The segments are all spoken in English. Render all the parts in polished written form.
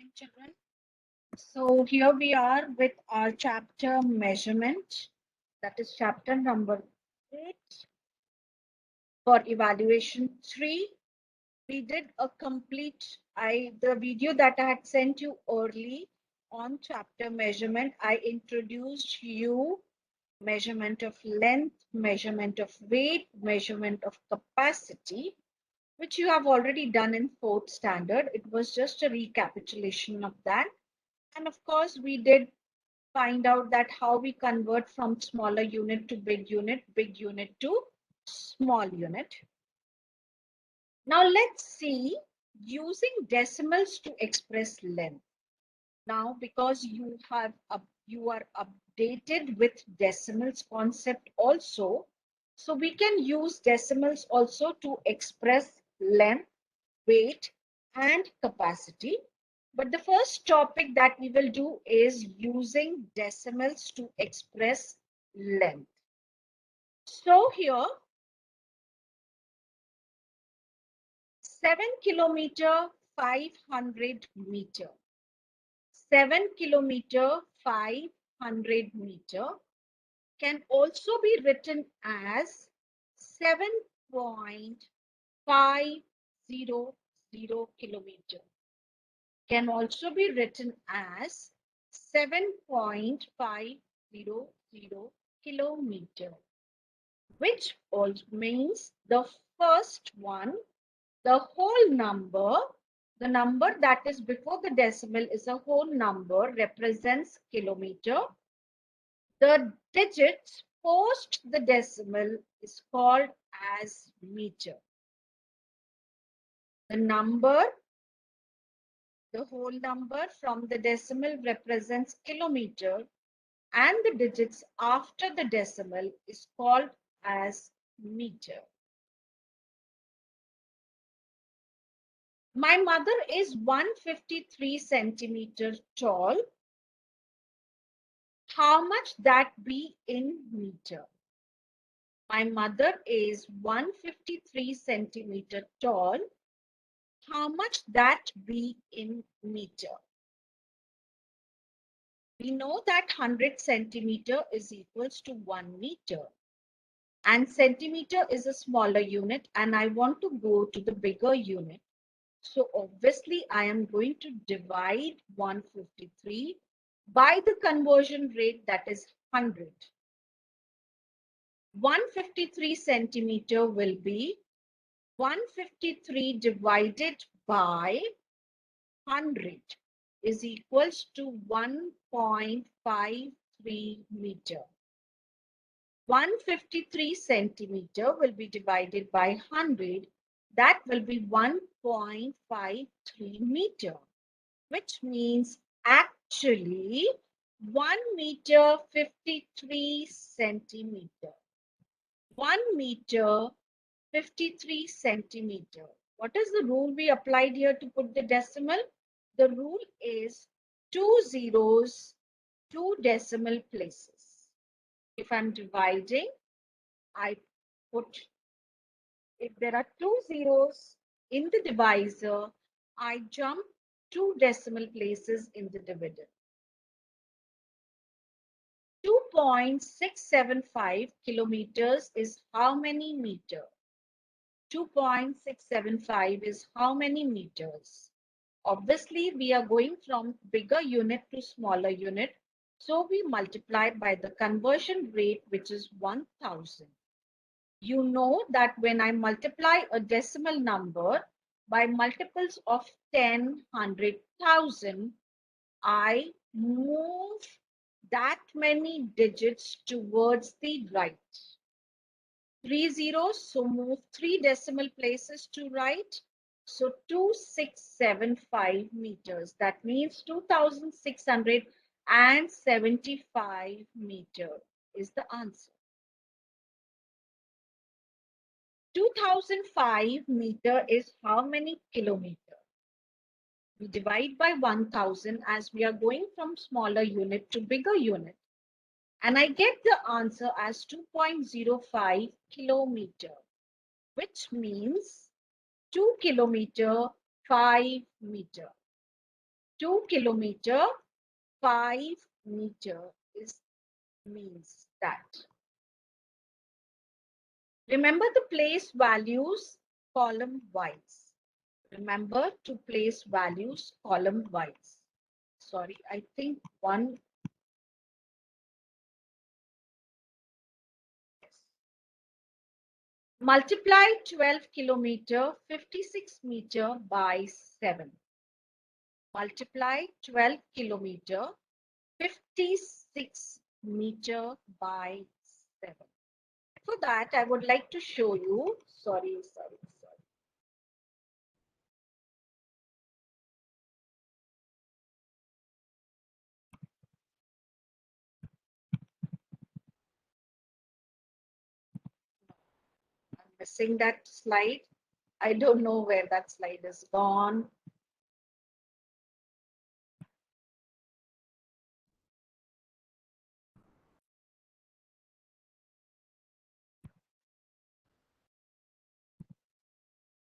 Morning, children. So here we are with our chapter measurement. That is chapter number 8 for evaluation 3. We did a complete, the video that I had sent you early on chapter measurement. I introduced you measurement of length, measurement of weight, measurement of capacity, which you have already done in 4th standard. It was just a recapitulation of that. And of course, we did find out that how we convert from smaller unit to big unit to small unit. Now let's see using decimals to express length. Now, because you are updated with decimals concept also, so we can use decimals also to express length, weight, and capacity. But the first topic that we will do is using decimals to express length. So here, 7 kilometer, 500 meter. 7 kilometer, 500 meter can also be written as 7.500 kilometer. Can also be written as 7.500 kilometer, which also means the first one, the whole number, the number that is before the decimal is a whole number, represents kilometer. The digits post the decimal is called as meter. The number, the whole number from the decimal represents kilometer, and the digits after the decimal is called as meter. My mother is 153 centimeter tall. How much that be in meter? My mother is 153 centimeter tall. How much that be in meter? We know that 100 centimeter is equals to 1 meter. And centimeter is a smaller unit, and I want to go to the bigger unit. So obviously I am going to divide 153 by the conversion rate, that is 100. 153 centimeter will be 153 divided by 100 is equals to 1.53 meter. 153 centimeter will be divided by 100. That will be 1.53 meter, which means actually 1 meter 53 centimeter. 1 meter 53 centimeter. What is the rule we applied here to put the decimal? The rule is 2 zeros, 2 decimal places. If I'm dividing, I put, if there are 2 zeros in the divisor, I jump 2 decimal places in the dividend. 2.675 kilometers is how many meter? 2.675 is how many meters? Obviously, we are going from bigger unit to smaller unit. So we multiply by the conversion rate, which is 1000. You know that when I multiply a decimal number by multiples of 10, 100, 1000, I move that many digits towards the right. 3 zeros, so move 3 decimal places to right. So 2675 meters. That means 2675 meter is the answer. 2005 meter is how many kilometer? We divide by 1000 as we are going from smaller unit to bigger unit. And I get the answer as 2.05 kilometer, which means 2 kilometer, 5 meter. 2 kilometer, 5 meter means that. Remember the place values column wise. Remember to place values column wise. Sorry, I think one. Multiply 12 kilometer 56 meter by 7. Multiply 12 kilometer 56 meter by 7. For that, I would like to show you. Sorry. I'm missing that slide. I don't know where that slide is gone.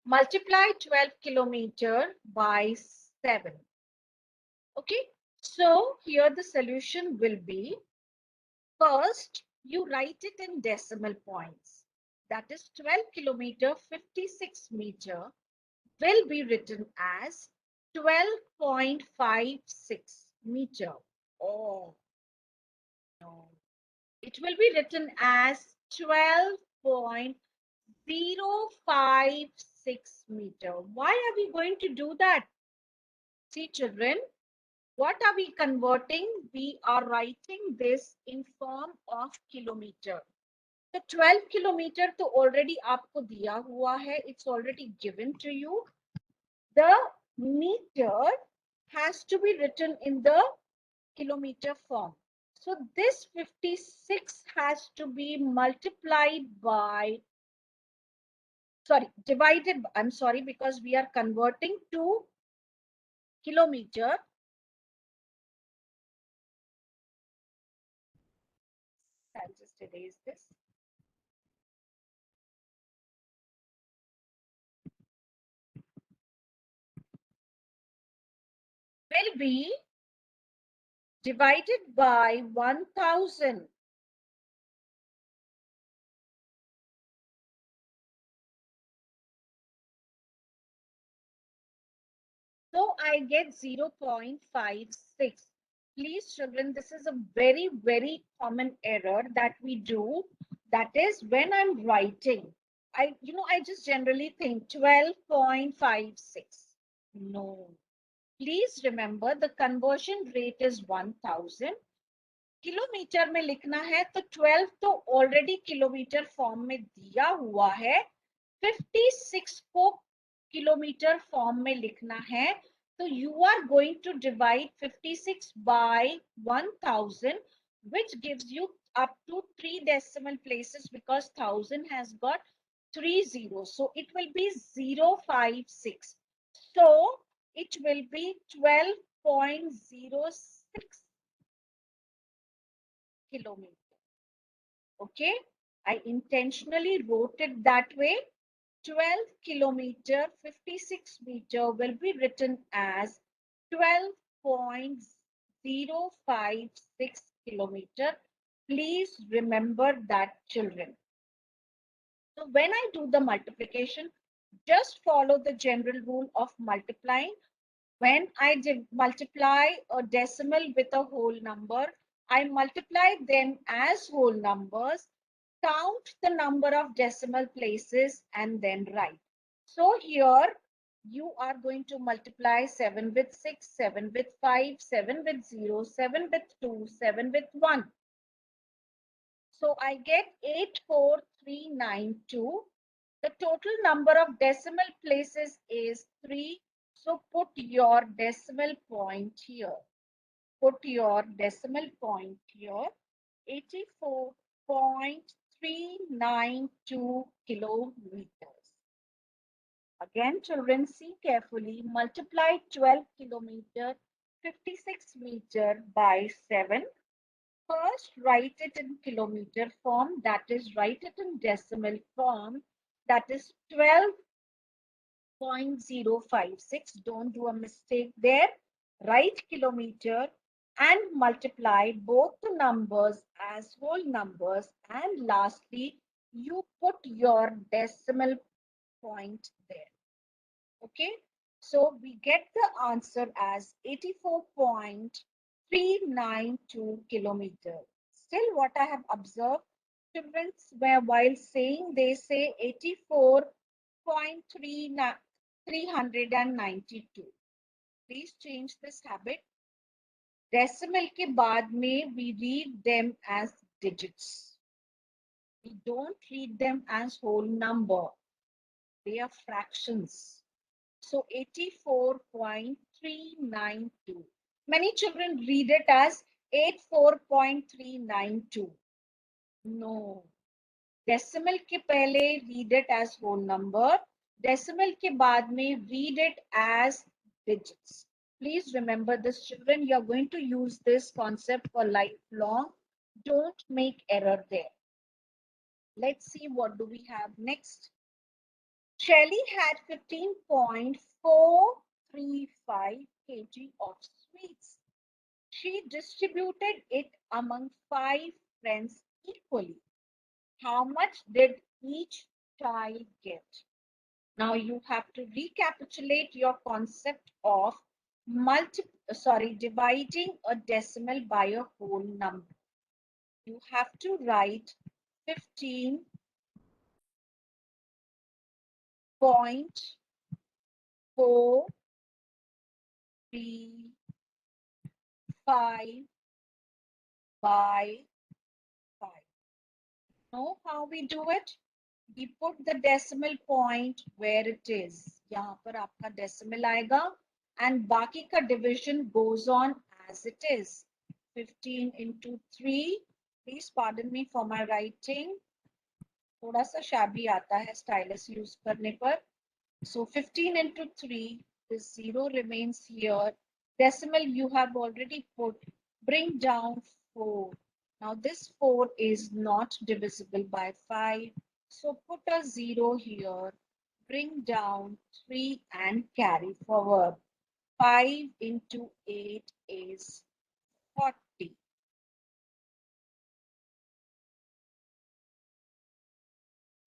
Multiply 12 kilometer by 7. Okay, so here the solution will be, first you write it in decimal points. That is 12 kilometer 56 meter will be written as 12.56 meter. Oh, no. It will be written as 12.056 meter. Why are we going to do that? See, children, what are we converting? We are writing this in form of kilometer. The 12 kilometer तो already आपको दिया हुआ है. It's already given to you. The meter has to be written in the kilometer form. So this 56 has to be multiplied by, divided, I'm sorry, because we are converting to kilometer. I'll just erase this. Will be divided by 1000. So I get 0.56. Please, children, this is a very, very common error that we do. That is when I'm writing, I just generally think 12.56. No. Please remember the conversion rate is 1000. Kilometre में लिखना है तो 12 तो already kilometre form में दिया हुआ है. 56 को किलोमीटर फॉर्म में लिखना है तो you are going to divide 56 by 1000, which gives you up to 3 decimal places because 1000 has got 3 zeros, so it will be 056. So it will be 12.06 kilometer. Okay, I intentionally wrote it that way. 12 kilometer 56 meter will be written as 12.056 kilometer. Please remember that, children. So when I do the multiplication, just follow the general rule of multiplying. When I multiply a decimal with a whole number, I multiply them as whole numbers, count the number of decimal places, and then write. So here you are going to multiply 7 with 6, 7 with 5, 7 with 0, 7 with 2, 7 with 1. So I get 84392. The total number of decimal places is 3. So put your decimal point here. Put your decimal point here. 84.392 kilometers. Again, children, see carefully. Multiply 12 kilometer 56 meter by 7. First, write it in kilometer form, that is, write it in decimal form, that is 12.056. Don't do a mistake there. write kilometer and multiply both the numbers as whole numbers, and lastly you put your decimal point there. Okay, so we get the answer as 84.392 kilometer. Still, what I have observed, children, where while saying they say 84.392. Please change this habit. Decimal के बाद में we read them as digits. We don't read them as whole number. They are fractions. So 84.392. Many children read it as 84.392. No. Decimal के पहले read it as whole number. Decimal के बाद में read it as digits. Please remember this, children. You are going to use this concept for lifelong. Don't make error there. Let's see what do we have next. Shelly had 15.435 kg of sweets. She distributed it among 5 friends equally. How much did each child get? Now you have to recapitulate your concept of dividing a decimal by a whole number. You have to write 15.435 by 5. Know how we do it? We put the decimal point where it is. यहाँ पर आपका decimal आएगा and बाकी का division goes on as it is. 15 into 3. Please pardon me for my writing. थोड़ा सा shabby आता है stylus use करने पर. So 15 into 3, this 0 remains here. Decimal you have already put. Bring down 4. Now this 4 is not divisible by 5. So put a 0 here. Bring down 3 and carry forward. 5 into 8 is 40.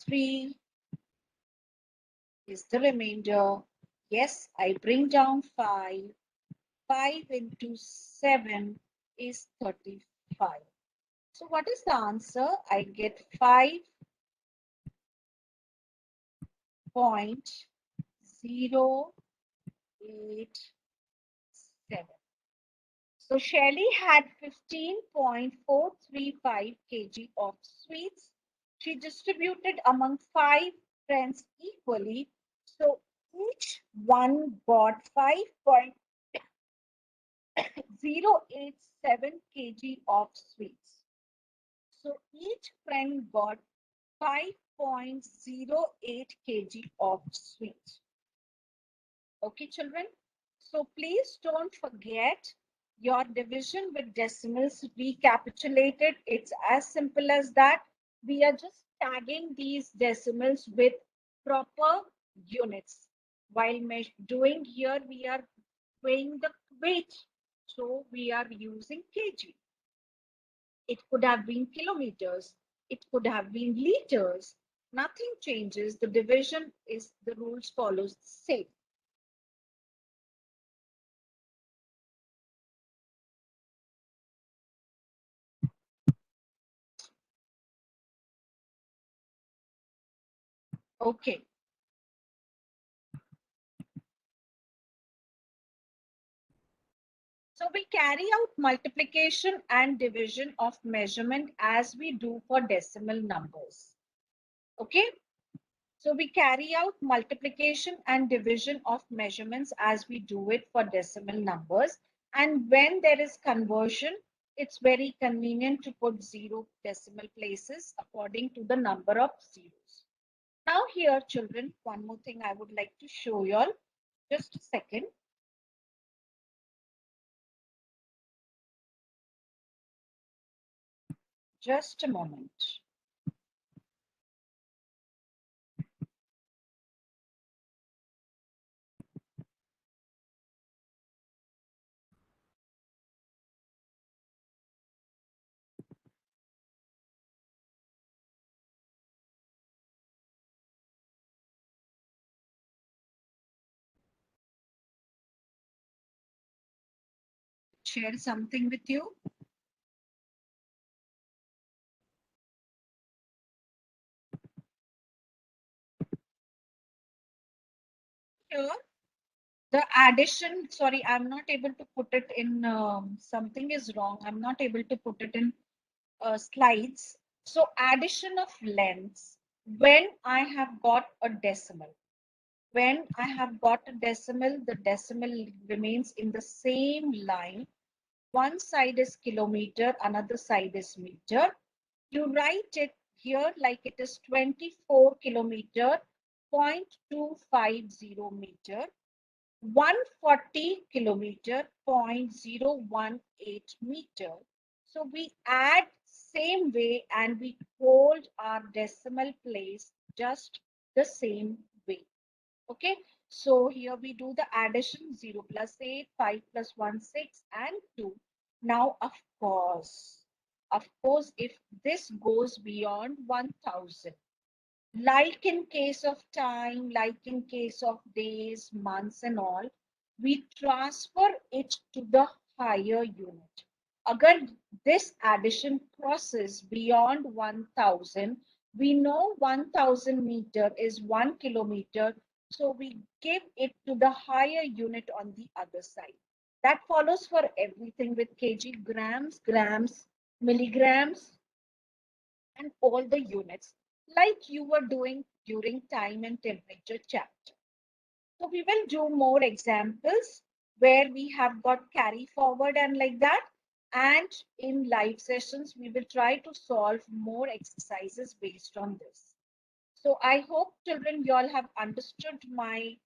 3 is the remainder. Yes, I bring down 5. 5 into 7 is 35. So what is the answer? I get 5.087. So Shelly had 15.435 kg of sweets. She distributed among 5 friends equally. So each one got 5.087 kg of sweets. So each friend got 5.08 kg of sweets. Okay, children. So please don't forget your division with decimals recapitulated. It's as simple as that. We are just tagging these decimals with proper units. While doing here, we are weighing the weight. So we are using kg. It could have been kilometers. It could have been liters. Nothing changes. The division is the rules follows the same. Okay. So we carry out multiplication and division of measurement as we do for decimal numbers. Okay. So we carry out multiplication and division of measurements as we do it for decimal numbers. And when there is conversion, it's very convenient to put 0 decimal places according to the number of zeros. Now here, children, one more thing I would like to show you all. Just a second. Just a moment. share something with you. Here, the addition, sorry, I'm not able to put it in, something is wrong. I'm not able to put it in slides. So addition of lengths when I have got a decimal. When I have got a decimal, the decimal remains in the same line. One side is kilometer, another side is meter. You write it here like it is 24 kilometer, 0.250 meter, 140 kilometer, 0.018 meter. So we add same way and we hold our decimal place just the same way. Okay, so here we do the addition 0 plus 8, 5 plus 1, 6 and 2. Now, of course, if this goes beyond 1000, like in case of time, like in case of days, months and all, we transfer it to the higher unit. Agar this addition crosses beyond 1000, we know 1000 meter is 1 kilometer, so we give it to the higher unit on the other side. That follows for everything with kg, grams, grams, milligrams, and all the units like you were doing during time and temperature chapter. So we will do more examples where we have got carry forward and like that. And in live sessions, we will try to solve more exercises based on this. So I hope children, you all have understood my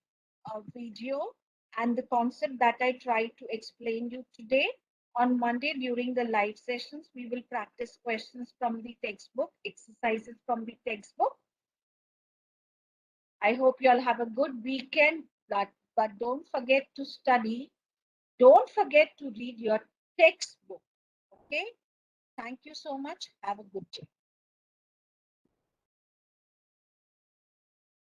video and the concept that I tried to explain you today. On Monday during the live sessions, we will practice questions from the textbook, exercises from the textbook. I hope you all have a good weekend, but don't forget to study. Don't forget to read your textbook. Okay. Thank you so much. Have a good day.